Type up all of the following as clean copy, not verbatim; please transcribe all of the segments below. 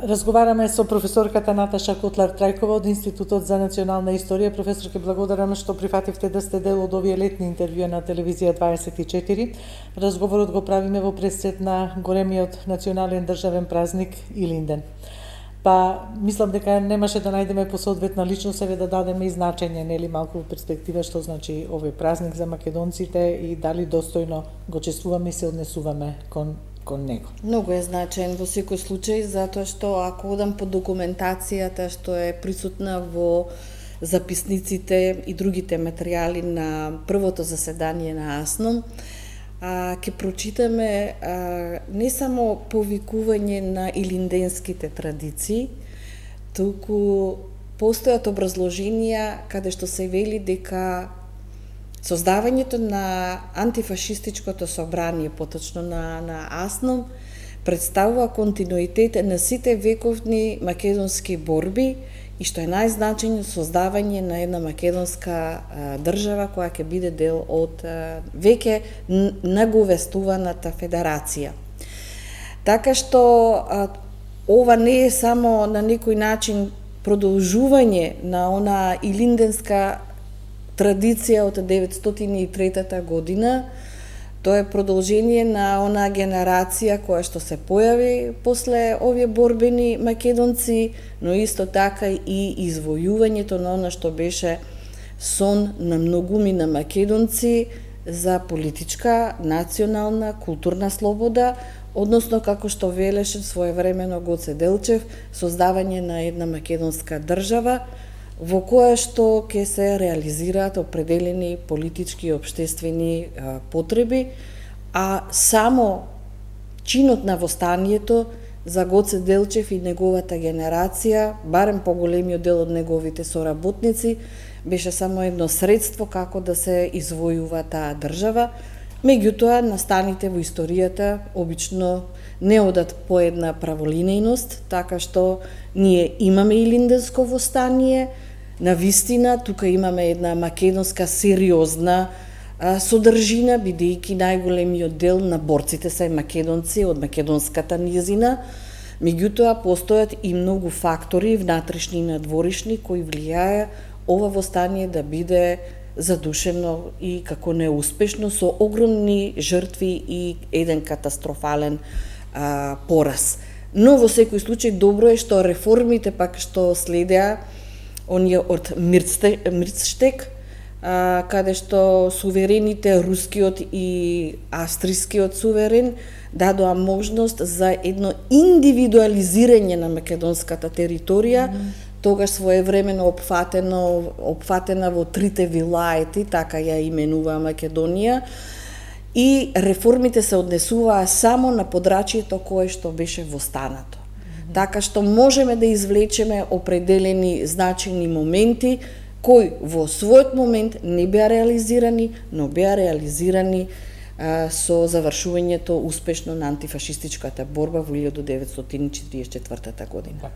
Разговараме со професорката Наташа Котлар-Трајкова од Институтот за национална историја. Професорке, благодарам што прифативте да сте дел од овие летни интервјуа на телевизија 24. Разговорот го правиме во пресред на големиот национален државен празник Илинден. Па, мислам дека немаше да најдеме посоодветна личност, еве да дадеме и значење, нели, малку во перспектива што значи овој празник за македонците и дали достојно го чествуваме и се однесуваме кон него. Многу е значаен во секој случај, затоа што ако одам по документацијата што е присутна во записниците и другите материјали на првото заседание на АСНОМ, ќе прочитаме не само повикување на илинденските традиции, туку постојат образложенија каде што се вели дека создавањето на антифашистичкото собрание, поточно на АСНОМ, представува континуитет на сите вековни македонски борби и што е најзначајно создавање на една македонска држава која ќе биде дел од веќе наговестуваната федерација. Така што ова не е само на некој начин продолжување на она илинденска традиција од 903 година, тоа е продолжение на она генерација која што се појави после овие борбени македонци, но исто така и извојувањето на она што беше сон на многумина македонци за политичка, национална, културна слобода, односно како што велеше своевремено Гоце Делчев, создавање на една македонска држава, во која што ќе се реализираат определени политички и општествени потреби, а само чинот на востанието за Гоце Делчев и неговата генерација, барем поголемиот дел од неговите соработници, беше само едно средство како да се извојува таа држава. Меѓутоа, настаните во историјата обично не одат по една праволинејност, така што ние имаме илинденско востание, на вистина, тука имаме една македонска сериозна содржина, бидејќи најголемиот дел на борците се македонци од македонската низина, меѓутоа постојат и многу фактори, внатрешни и надворишни, кои влијае ова востание да биде задушено и како неуспешно, со огромни жртви и еден катастрофален пораз. Но во секој случај добро е што реформите пак што следеа оние од Мирцштег, каде што суверените рускиот и австрискиот суверен дадоа можност за едно индивидуализирање на македонската територија, тогаш своевремено опфатена во трите вилаети, така ја именува Македонија, и реформите се однесуваа само на подрачјето кое што беше востанато. Така што можеме да извлечеме определени значајни моменти кои во својот момент не беа реализирани, но беа реализирани со завршувањето успешно на антифашистичката борба во 1944 година.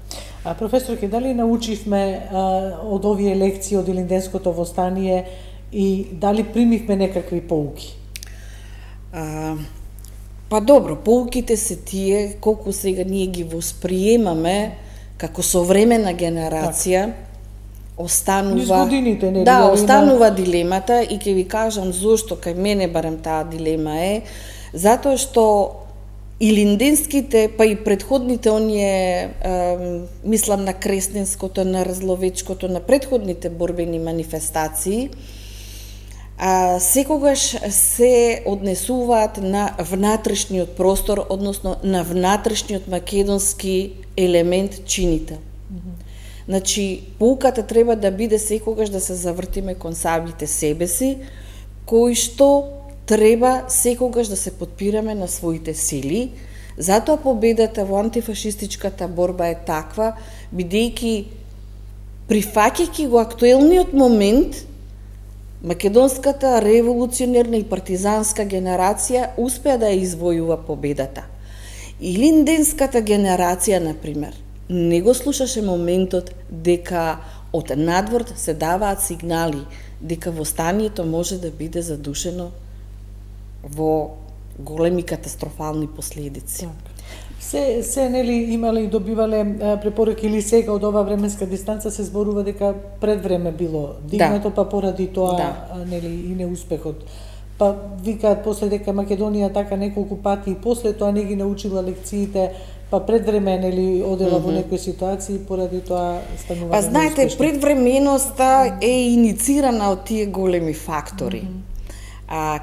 Професорке, дали научивме од овие лекции од Илинденското востание и дали примивме некакви поуки? Па добро, поуките се тие колку сега ние ги восприемаме како современа генерација, останува годините, не, останува дилемата и ќе ви кажам зошто кај мене барем таа дилема е, затоа што илинденските, па и предходните оние, мислам на Кресненското, на Разловечкото, на предходните борбени манифестации, секогаш се однесуваат на внатрешниот простор, односно на внатрешниот македонски елемент чините. Значи, поуката треба да биде секогаш да се завртиме кон самите себе си, кои што треба секогаш да се подпираме на своите сили. Затоа победата во антифашистичката борба е таква, бидејќи прифаќајќи го актуелниот момент, македонската револуционерна и партизанска генерација успеа да ја извојува победата. Илинденската генерација, например, не го слушаше моментот дека од надвор се даваат сигнали дека востанието може да биде задушено во големи катастрофални последици. се нели имале и добивале препораки или сега од оваа временска дистанца се зборува дека пред време било дигнато, па поради тоа нели и неуспехот. Па викаат после дека Македонија така неколку пати и после тоа не ги научила лекциите, па пред време нели одела во некои ситуации поради тоа станува. Па знаете, предвременоста е иницирана од тие големи фактори.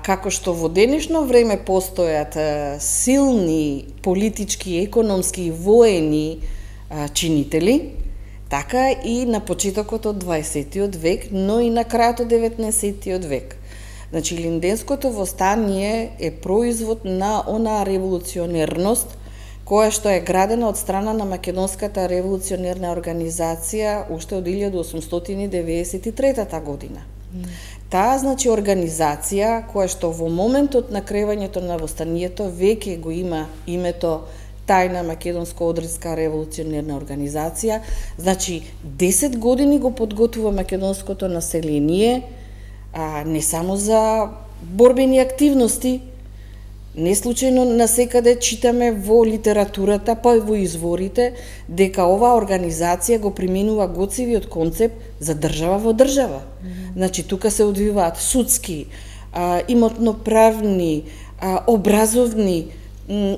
Како што во денешно време постојат силни политички, економски и воени чинители, така и на почетокот од 20 век, но и на крајот од 19 век. Значи, Илинденското востание е производ на она револуционерност која што е градена од страна на Македонската револуционерна организација уште од 1893 година. Таа, значи, организација која што во моментот на кревањето на востанието веќе го има името Тајна македонско-одринска револуционерна организација, значи 10 години го подготвува македонското население, не само за борбени активности, не случајно насекаде читаме во литературата, па и во изворите, дека оваа организација го применува Гоцевиот концепт за држава во држава. Значи, тука се одвиваат судски, имотноправни, образовни,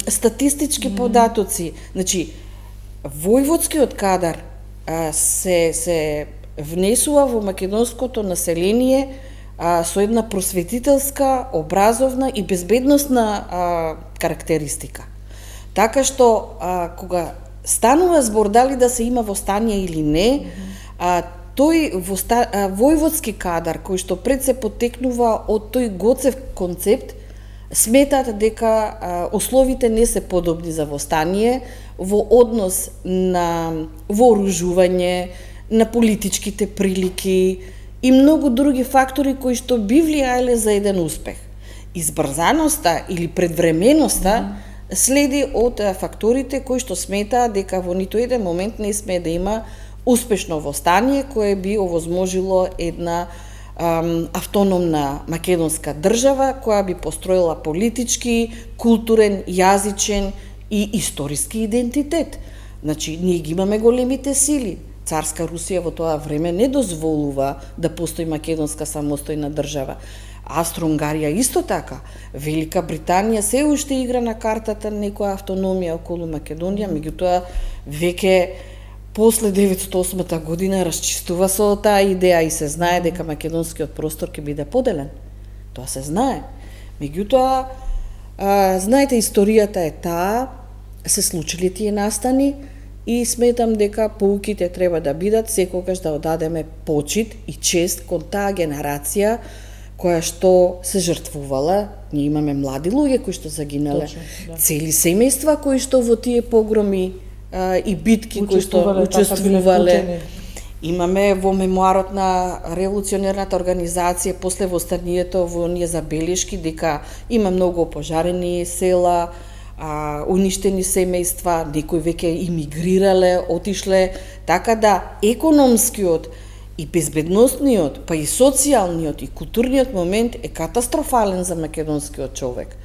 статистички податоци. Значи, војводскиот кадар се внесува во македонското население со една просветителска, образовна и безбедносна карактеристика. Така што, кога станува збор дали да се има востание или не, тој војводски кадар, кој што пред се потекнува од тој Гоцев концепт, сметаат дека условите не се подобни за востание во однос на вооружување, на политичките прилики и многу други фактори кои што би влијаеле за еден успех. Избрзаноста или предвременоста следи од факторите кои што сметаат дека во ниту еден момент не смее да има успешно востание кое би овозможило една автономна македонска држава која би построила политички, културен, јазичен и историски идентитет. Значи, ние ги имаме големите сили. Царска Русија во тоа време не дозволува да постои македонска самостојна држава. Австро-Унгарија исто така. Велика Британија се уште игра на картата некоја автономија околу Македонија, меѓутоа веќе после 908 година расчистува со таа идеја и се знае дека македонскиот простор ќе биде поделен. Тоа се знае. Меѓутоа, знаете, историјата е таа, се случили тие настани и сметам дека поуките треба да бидат секогаш да одадеме почит и чест кон таа генерација која што се жртвувала. Ние имаме млади луѓе кои што загинале, цели семејства кои што во тие погроми и битки кои што учествувале. Имаме во мемуарот на револуционерната организација после востанието во оние забелешки дека има многу опожарени села, уништени семејства, некои веќе имигрирале, отишле, така да економскиот и безбедносниот, па и социјалниот и културниот момент е катастрофален за македонскиот човек.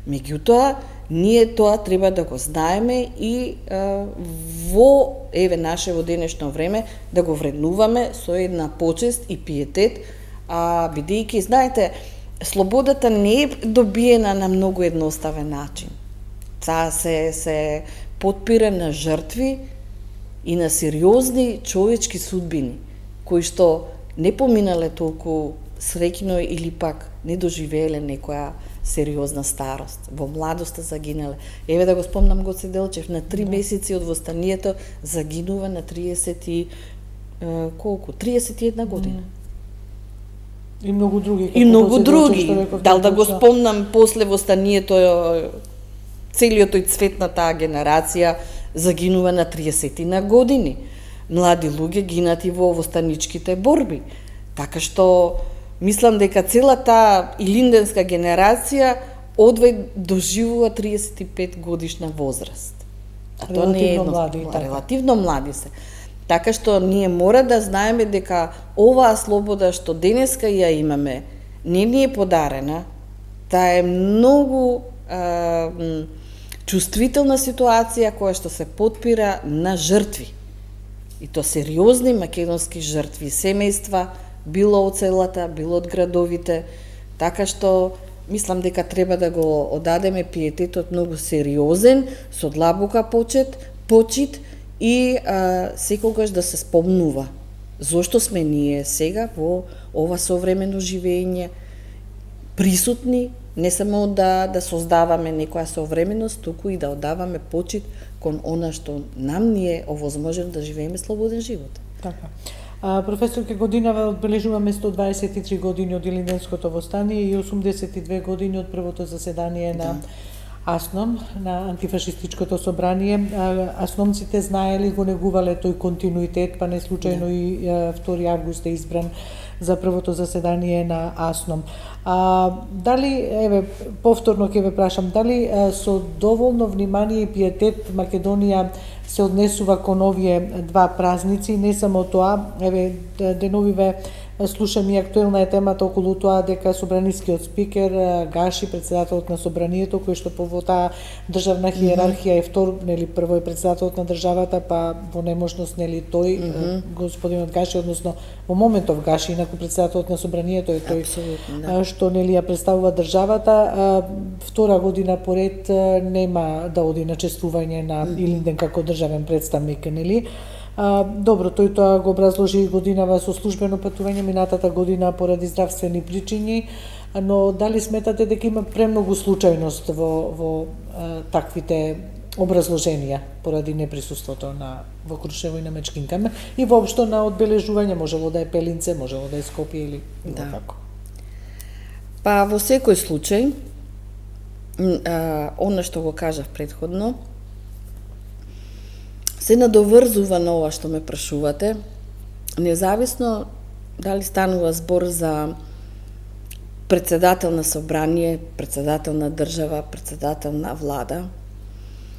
Меѓутоа, ние тоа треба да го знаеме и во денешно време да го вреднуваме со една почест и пиетет, бидејќи, знаете, слободата не е добиена на многу едноставен начин. Таа се потпира на жртви и на сериозни човечки судбини, кои што не поминале толку среќно или пак не доживееле некоја сериозна старост. Во младоста загинале. Еве да го спомнам Гоце Делчев, на 3 месеци од востанието загинува на 31 година. И многу други. И многу други. Дал да го спомнам после востанието, целиот тој цвет на таа генерација загинува на 30 години. Млади луѓе гинати во востаничките борби. Така што мислам дека целата илинденска генерација одвај доживува 35 годишна возраст. А тоа не е релативно млади се. Така што ние мора да знаеме дека оваа слобода што денеска ја имаме не ни е подарена, таа е многу чувствителна ситуација која што се потпира на жртви. И то сериозни македонски жртви, семејства, било од селата, било од градовите, така што мислам дека треба да го одадеме пиететот многу сериозен, со длабока почит и секогаш да се спомнува зошто сме ние сега во ова современо живење присутни, не само да создаваме некоја современост, туку и да одаваме почит кон она што нам ни е овозможено да живееме слободен живот. Така. Професорке, годинава одбележуваме 123 години од Илинденското востание и 82 години од првото заседание на АСНОМ, на антифашистичкото собрание. Асномците знаели, го негувале тој континуитет, па не случајно и 2 август е избран за првото заседание на АСНОМ. Дали, еве, повторно ќе ве прашам, дали со доволно внимание и пиетет Македонија се однесува кон овие два празници, не само тоа, еве, деновиве слушам и актуелна е темата околу тоа дека собранискиот спикер Гаши, председателот на собранието, кој што по таа државна хиерархија е втор, нели, прво е председателот на државата, па во немошност, нели, тој, господинот Гаши, односно во моментов Гаши, инаку председателот на собранието е тој што, нели, ја представува државата. Втора година поред нема да оди на чествување на Илинден како државен представник, нели? Добро, тој тоа го образложи годинава со службено патување минатата година поради здравствени причини, но дали сметате дека има премногу случајност во таквите образложенија поради неприсуството во Крушево и на Мечкинкаме и воопшто на одбележување, можело да е Пелинце, можело да е Скопје или како? Па во секој случај, она што го кажав претходно, се надоврзува на ова што ме прашувате, независно дали станува збор за председател на собрание, председател на држава, председател на влада.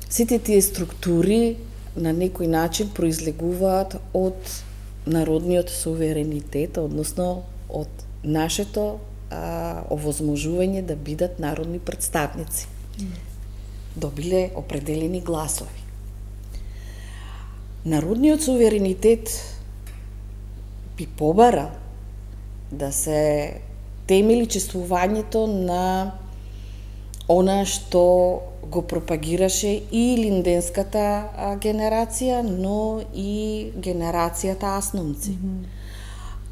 Сите тие структури на некој начин произлегуваат од народниот суверенитет, односно од нашето овозможување да бидат народни представници. Добиле определени гласови. Народниот суверенитет би побара да се темели чествувањето на она што го пропагираше и линденската генерација, но и генерацијата асномци.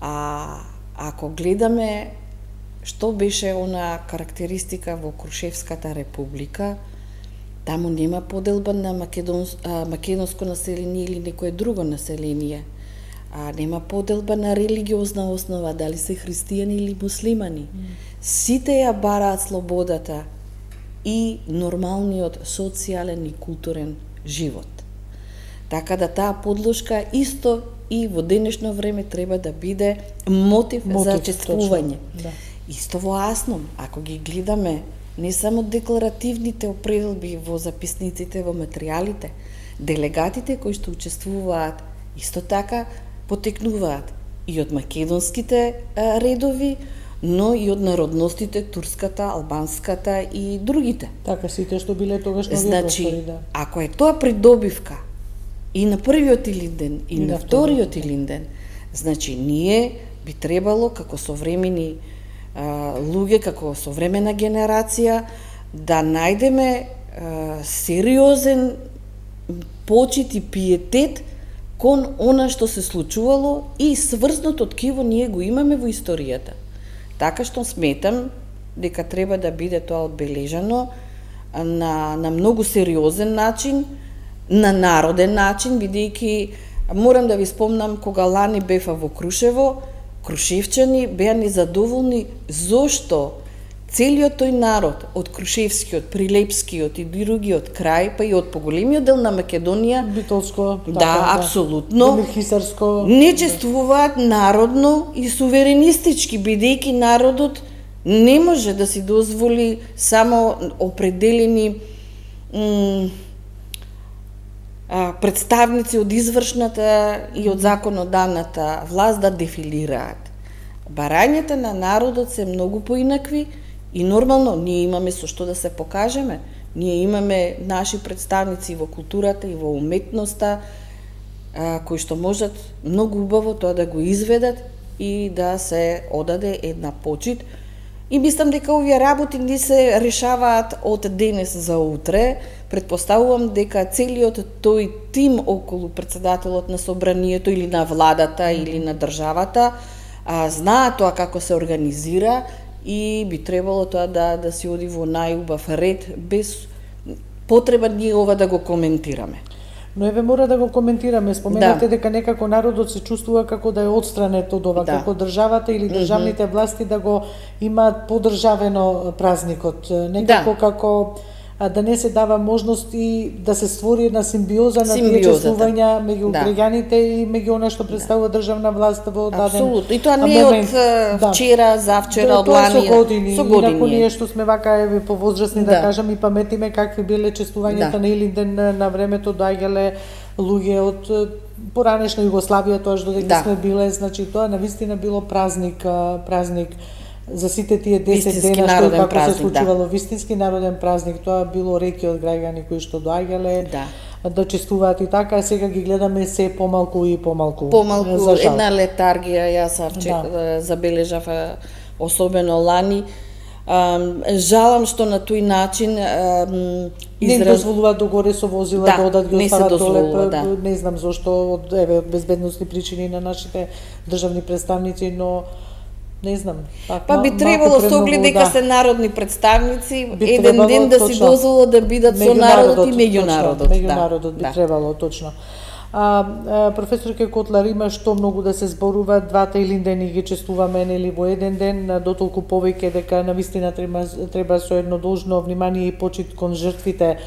Ако гледаме што беше она карактеристика во Крушевската република, таму нема поделба на македонско население или некое друго население. Нема поделба на религиозна основа, дали се христијани или муслимани. Сите ја бараат слободата и нормалниот социјален и културен живот. Така да таа подложка исто и во денешно време треба да биде мотив за чествување. Да. Исто во АСНОМ, ако ги гледаме не само декларативните определби во записниците, во материјалите, делегатите кои што учествуваат исто така потекнуваат и од македонските редови, но и од народностите турската, албанската и другите. Така, сите што биле тогаш нови простори, да. Ако е тоа придобивка и на првиот Илинден и на вториот Илинден, значи ние би требало како современи луѓе, како современа генерација, да најдеме сериозен почит и пиетет кон она што се случувало и сврзното ткиво ние го имаме во историјата. Така што сметам дека треба да биде тоа одбележано на многу сериозен начин, на народен начин, бидејќи морам да ви спомнам кога лани беа во Крушево, крушевчани беа незадоволни зошто целиот тој народ од Крушевскиот, Прилепскиот и другиот крај, па и од поголемиот дел на Македонија, Битолско, да, апсолутно, Хисарско, не чествуваат народно и суверенистички, бидејќи народот не може да си дозволи само определени представници од извршната и од законодавната власт да дефилираат. Барањата на народот се многу поинакви и нормално ние имаме со што да се покажеме. Ние имаме наши представници во културата и во уметноста кои што можат многу убаво тоа да го изведат и да се одаде една почит. И мислам дека овие работи не се решаваат од денес за утре. Предпоставувам дека целиот тој тим околу председателот на собранието или на владата или на државата знаат тоа како се организира и би требало тоа да се оди во најубав ред без потреба ние ова да го коментираме. Но еве мора да го коментираме. Споменате дека некако народот се чувствува како да е отстранет од ова, како државата или државните власти да го имаат подржавено празникот. Некако како да не се дава можност и да се створи една симбиоза на тие чувствувања меѓу граѓаните и меѓу она што представува државна власт во даден момент. Апсолутно. И тоа не е од вчера, завчера, од лани. Со години. Инаку ние што сме вака еве повозрасни да кажам и паметиме какви биле чествувањата на Илинден на времето, доаѓале луѓе од поранешна Југославија, тоа што додека сме биле, значи тоа навистина било празник за сите тие 10 дена што како се случувало, вистински народен празник, тоа било реки од граѓани кои што доаѓале да чествуваат и така, сега ги гледаме се помалку и помалку. Една летаргија јас забележав особено лани. Жалам што на тој начин не дозволуваат догоре со возила да одат, ги остават доле. Не знам зошто, од безбедносни причини на нашите државни представници, но не знам. Па би требало со оглед дека се народни представници еден ден да си дозволат да бидат со народот и меѓу народот. Меѓу народот би требало, точно. Професорке Котлар, има што многу да се зборува, двата Илиндени ги чествуваме нели во еден ден, дотолку повеќе дека навистина треба со едно должно внимание и почит кон жртвите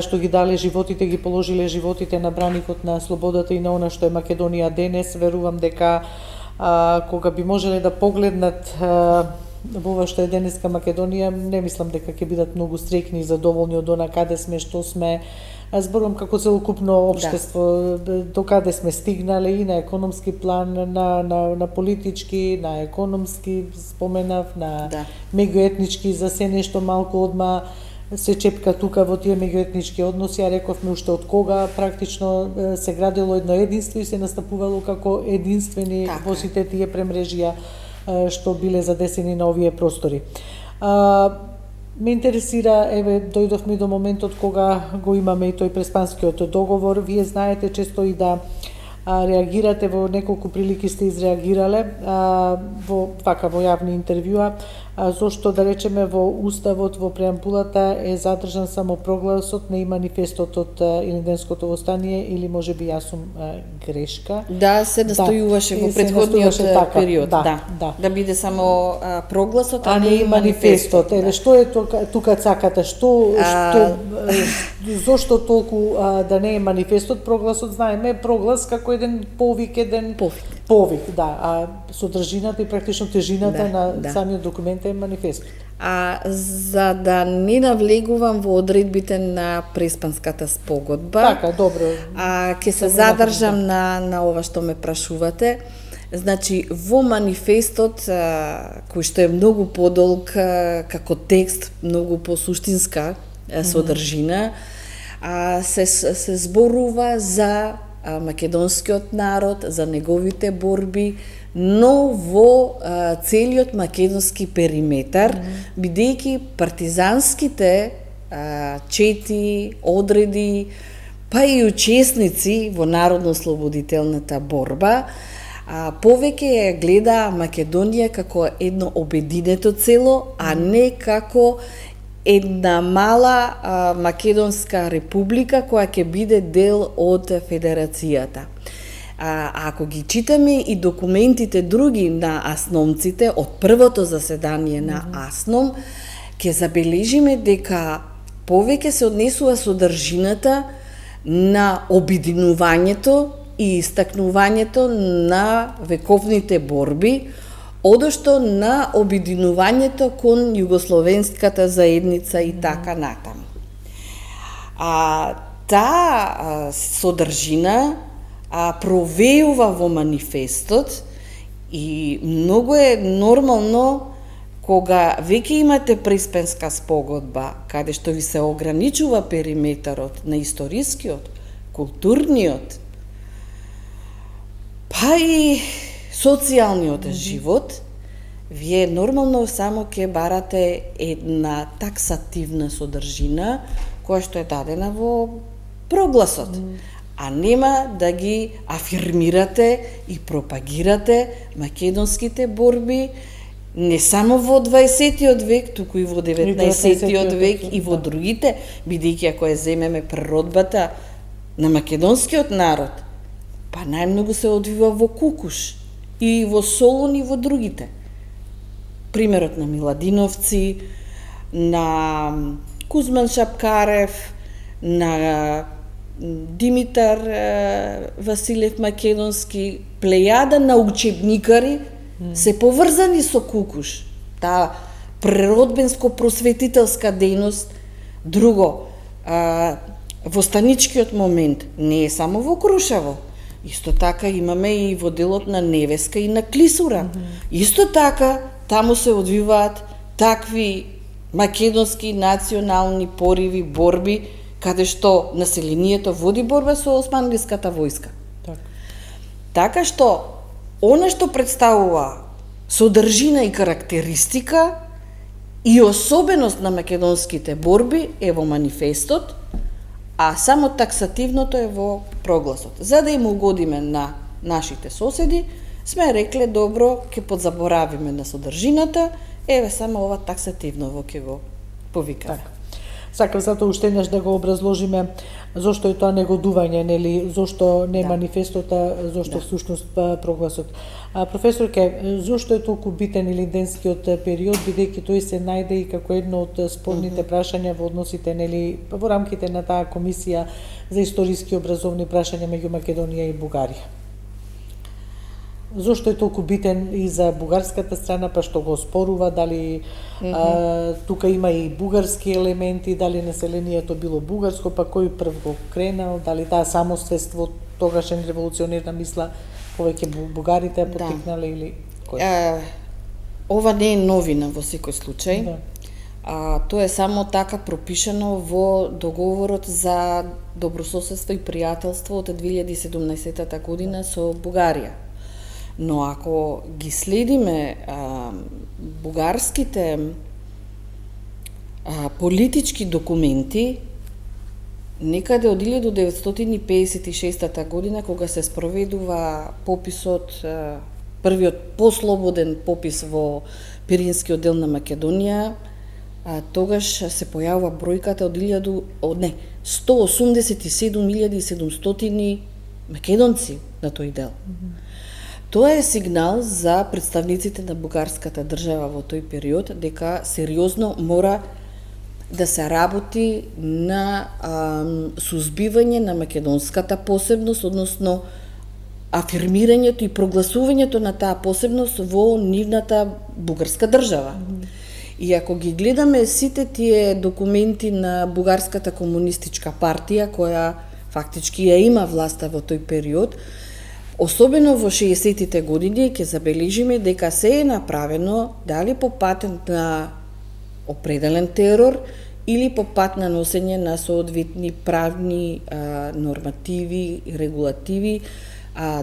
што ги дале животите, ги положиле животите на браникот на слободата и на она што е Македонија денес. Верувам дека кога би можеле да погледнат во ова што е денеска Македонија, не мислам дека ќе бидат многу среќни и задоволни од она каде сме, што сме. Зборувам како целокупно општество, до каде сме стигнале и на економски план, на политички, на економски, споменав, на меѓуетнички, за се нешто малку одма се чепка тука во тие меѓуетнички односи, а рековме уште од кога практично се градело едно единство и се настапувало како единствени во сите тие премрежија што биле задесени на овие простори. Ме интересира, еве, дојдовме до моментот кога го имаме и тој преспанскиот договор. Вие знаете често и да реагирате, во неколку прилики сте изреагирале во јавни интервјуа, зошто да речеме во уставот, во преамбулата е задржан само прогласот, не и манифестот од Илинденското востание, или можеби јас сум грешка? Да, се настојуваше во претходниот период, да биде само прогласот, а не и манифестот. Еве, што е тука цаката, зошто толку да не е манифестот, прогласот, знаеме, проглас како еден повик, а содржината и практично тежината на самиот документ е манифестот. За да не навлегувам во одредбите на Преспанската спогодба, така, добро. Ќе се задржам на ова што ме прашувате. Значи, во манифестот, кој што е многу подолг како текст, многу посуштинска содржина, се зборува за македонскиот народ, за неговите борби, но во целиот македонски периметар, бидејќи партизанските чети, одреди, па и учесници во народно-слободителната борба, повеќе ја гледа Македонија како едно обединето цело, а не како една мала македонска република која ќе биде дел од федерацијата. Ако ги читаме и документите други на асномците од првото заседание на Асном, ќе забележиме дека повеќе се однесува содржината на обединувањето и истакнувањето на вековните борби, одошто на обединувањето кон југословенската заедница и така натаму. Таа содржина провејува во манифестот и многу е нормално кога веќе имате Преспенска спогодба, каде што ви се ограничува периметарот на историскиот, културниот, па и социјалниот живот, вие нормално само ќе барате една таксативна содржина која што е дадена во прогласот, а нема да ги афирмирате и пропагирате македонските борби не само во 20-тиот век, туку и во 19-тиот век и во другите, бидејќи ако ја земеме природбата на македонскиот народ, па најмногу се одвива во Кукуш и во Солун и во другите. Примерот на Миладиновци, на Кузман Шапкарев, на Димитар Василев Македонски, плејада на учебникари се поврзани со Кукуш. Таа природбенско-просветителска дејност. Друго, востаничкиот момент не е само во Крушево. Исто така имаме и во делот на Невеска и на Клисура. Исто така, таму се одвиваат такви македонски национални пориви, борби, каде што населението води борба со османлиската војска. Така што, она што представува содржина и карактеристика и особеност на македонските борби е во манифестот, а само таксативното е во прогласот. За да им угодиме на нашите соседи, сме рекле добро, ќе подзаборавиме на содржината, еве само ова таксативно во ќе го повикаме. Така. Сакам затоа уште еднаш да го образложиме зошто е тоа негодување, нели, зошто не манифестот, зошто всушност прогласот. Професорке, зошто е толку битен илинденскиот период, бидејќи тој се најде и како едно од спорните прашања во односите, нели, во рамките на таа комисија за историски образовни прашања меѓу Македонија и Бугарија? Зошто е толку битен и за бугарската страна, па што го спорува, дали тука има и бугарски елементи, дали населението било бугарско, па кој прв го кренал, дали таа самосвест во тогашен револуционерна мисла повеќе бугарите потикнале или кој? Ова не е новина во секој случај. Тоа е само така пропишано во договорот за добрососедство и пријателство од 2017 година со Бугарија. Но ако ги следиме бугарските политички документи, некаде од 1956 година, кога се спроведува пописот, првиот послободен попис во Пиринскиот дел на Македонија, тогаш се појавува бројката од 187.700 македонци на тој дел. Тоа е сигнал за представниците на бугарската држава во тој период дека сериозно мора да се работи на сузбивање на македонската посебност, односно афирмирањето и прогласувањето на таа посебност во нивната бугарска држава. И ако ги гледаме сите тие документи на Бугарската комунистичка партија, која фактички ја има власта во тој период, особено во 60-тите години, ќе забележиме дека се е направено дали по пат на определен терор или по пат на носење на соодветни правни нормативи и регулативи,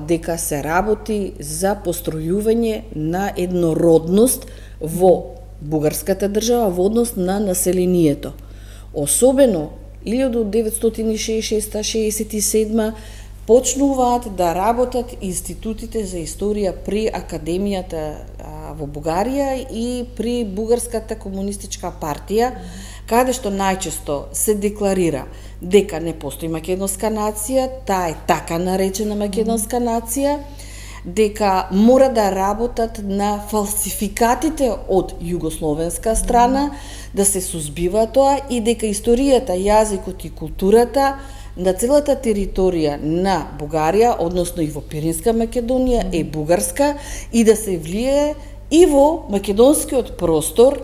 дека се работи за постројување на еднородност во бугарската држава во однос на населението. Особено 1966-67 почнуваат да работат институтите за историја при Академијата во Бугарија и при Бугарската комунистичка партија, каде што најчесто се декларира дека не постои македонска нација, таа е така наречена македонска нација, дека мора да работат на фалсификатите од југословенска страна, да се сузбива тоа и дека историјата, јазикот и културата на целата територија на Бугарија, односно и во Пиринска Македонија, е бугарска и да се влие и во македонскиот простор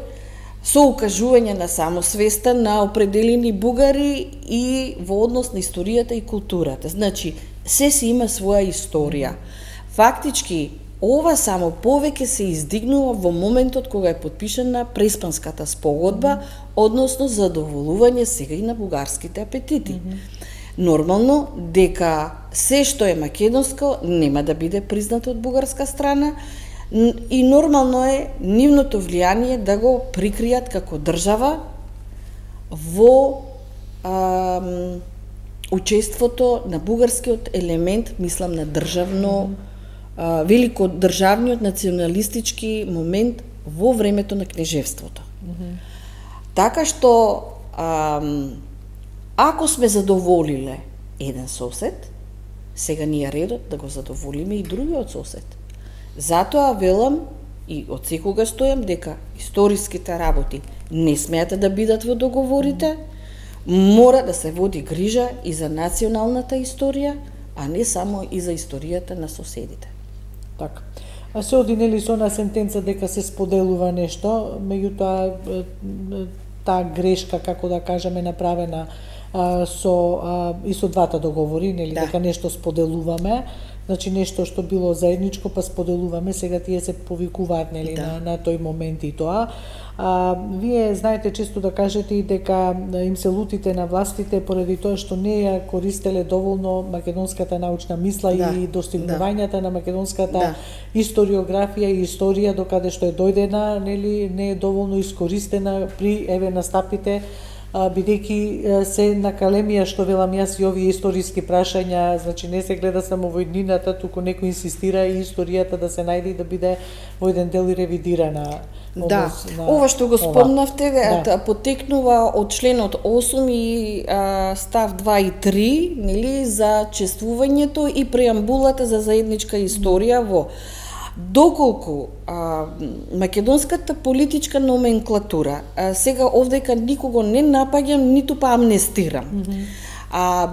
со укажување на самосвеста на определени бугари и во однос на историјата и културата. Значи, се си има своја историја. Фактички, ова само повеќе се издигнува во моментот кога е подпишана Преспанската спогодба, односно задоволување сега и на бугарските апетити. Нормално дека се што е македонско нема да биде признато од бугарска страна и нормално е нивното влијание да го прикријат како држава во учеството на бугарскиот елемент, мислам на државно, велико државниот националистички момент во времето на кнежевството. Така што, ако сме задоволиле еден сосед, сега ни е редот да го задоволиме и другиот сосед. Затоа велам и од секога стојам дека историските работи не смеат да бидат во договорите, мора да се води грижа и за националната историја, а не само и за историјата на соседите. Така. А се одинели со на сентенца дека се споделува нешто, меѓутоа таа грешка, како да кажеме, направена и со двата договори, нели, дека нешто споделуваме, значи нешто што било заедничко, па споделуваме, сега тие се повикуваат, нели, на тој момент и тоа. Вие знаете често да кажете и дека им се лутите на властите поради тоа што не ја користеле доволно македонската научна мисла и достигнувањата на македонската историографија и историја до каде што е дојдена, нели, не е доволно искористена при настапите, бидејќи се накалемија, што велам јас, и овие историски прашања, значи не се гледа само во иднината, туку некој инсистира и историјата да се најде и да биде во еден дел и ревидирана. Ова што го спомнавте потекнува од членот 8 и став 2 и 3, нели, за чествувањето и преамбулата за заедничка историја во доколку македонската политичка номенклатура, сега овдека никого не напаѓам, ниту па амнестирам,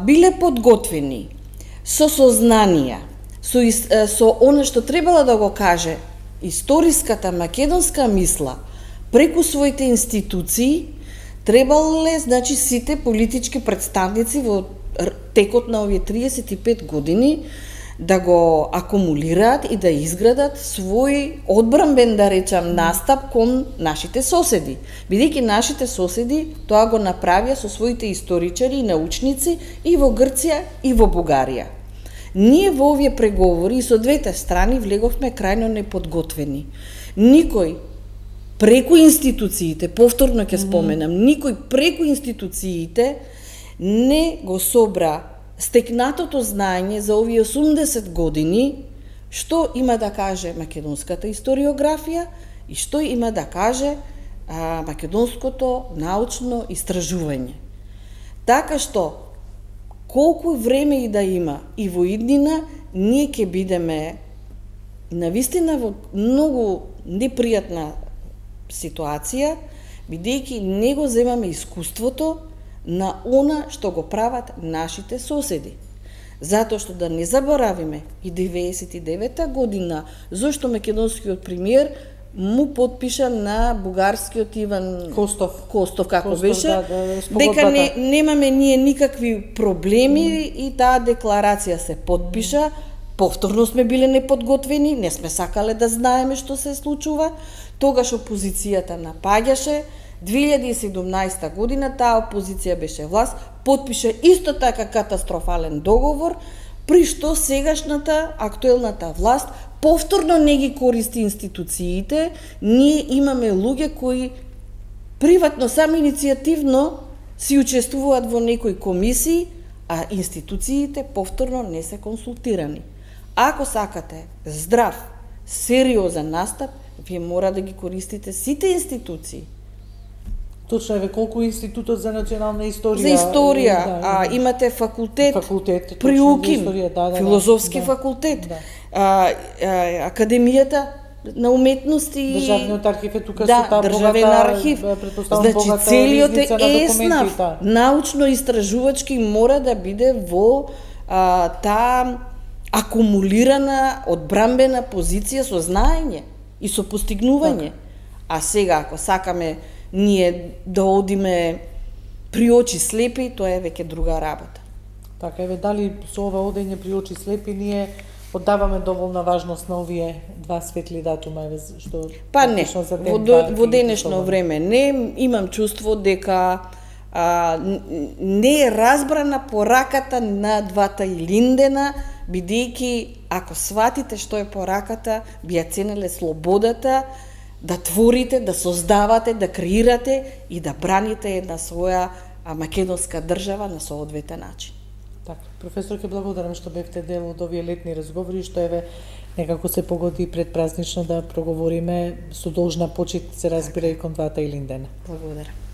биле подготвени со сознанија, со она што требала да го каже историската македонска мисла преку своите институции, требале, значи, сите политички представници во текот на овие 35 години да го акумулираат и да изградат свој одбранбен, да речам, настап кон нашите соседи. Бидејќи нашите соседи тоа го направија со своите историчари и научници и во Грција и во Бугарија. Ние во овие преговори и со двете страни влеговме крајно неподготвени. Никој преку институциите, повторно ќе споменам, никој преку институциите не го собра стекнатото знаење за овие 80 години, што има да каже македонската историографија и што има да каже македонското научно истражување. Така што, колку време и да има и во иднина, ние ќе бидеме навистина во многу непријатна ситуација, бидејќи не го земаме искуството на она што го прават нашите соседи. Затоа што да не заборавиме и 99-та година, зашто македонскиот премиер му подпиша на бугарскиот Иван Костов како беше, дека немаме ние никакви проблеми и таа декларација се подпиша. Повторно сме биле неподготвени, не сме сакале да знаеме што се случува. Тогаш опозицијата напаѓаше. 2017 година таа опозиција беше власт, подпиша исто така катастрофален договор, при што сегашната актуелната власт повторно не ги користи институциите. Ние имаме луѓе кои приватно, сами иницијативно си учествуваат во некои комисии, а институциите повторно не се консултирани. Ако сакате здрав, сериозен настап, вие мора да ги користите сите институции. Точно е, колку Институтот за национална историја. За историја, имате факултет при УКИМ, филозофски факултет, Академијата на уметности. Државниот архив е тука со таа државен архив. Значи, целиот ЕСНАФ, научно-истражувачки, мора да биде во таа акумулирана одбранбена позиција со знаење и со постигнување. А сега, ако сакаме ние да одиме при очи слепи, тоа е веќе друга работа. Така, еве, дали со ова одење при очи слепи ние оддаваме доволна важност на овие два светли датума, што Па не, практично за ден во два ги денешно пишуваме. време не, имам чувство дека не е разбрана пораката на двата Илиндена, бидејќи ако сватите што е пораката, би ја ценеле слободата, да творите, да создавате, да креирате и да браните една своја македонска држава на соодветен начин. Така, професор, ќе благодарам што бевте дел од овие летни разговори, што еве некако се погоди предпразнично да проговориме со должна почит, се разбира и кон двата Илиндена. Благодарам.